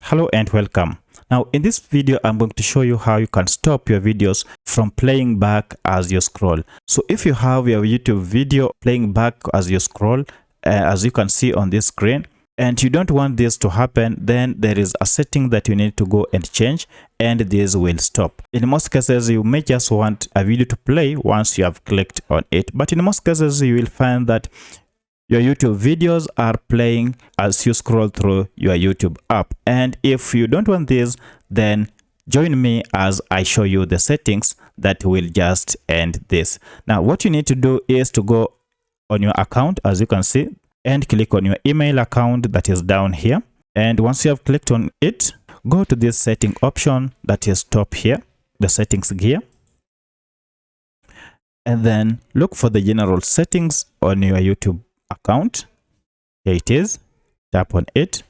Hello and welcome. Now in this video I'm going to show you how you can stop your videos from playing back as you scroll. So if you have your YouTube video playing back as you scroll, as you can see on this screen, and you don't want this to happen, then there is a setting that you need to go and change, and this will stop. In most cases you may just want a video to play once you have clicked on it, but in most cases you will find that your YouTube videos are playing as you scroll through your YouTube app. And if you don't want this, then join me as I show you the settings that will just end this. Now what you need to do is to go on your account, as you can see, and click on your email account that is down here. And once you have clicked on it, go to this setting option that is top here, the settings gear, and then look for the general settings on your YouTube account. Here it is. Tap on it.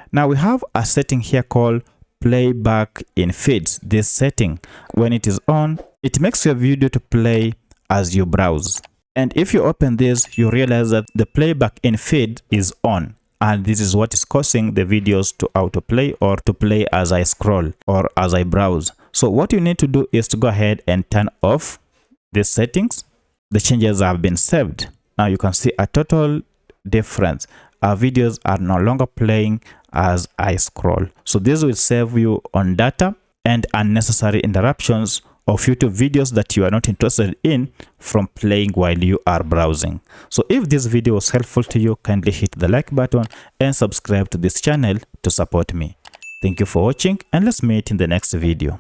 Now we have a setting here called playback in feeds. This setting, when it is on, it makes your video to play as you browse. And if you open this, you realize that the playback in feed is on, and this is what is causing the videos to autoplay or to play as I scroll or as I browse. So what you need to do is to go ahead and turn off these settings. The changes have been saved. Now you can see a total difference. Our videos are no longer playing as I scroll. So this will save you on data and unnecessary interruptions of YouTube videos that you are not interested in from playing while you are browsing. So if this video was helpful to you, kindly hit the like button and subscribe to this channel to support me. Thank you for watching, and let's meet in the next video.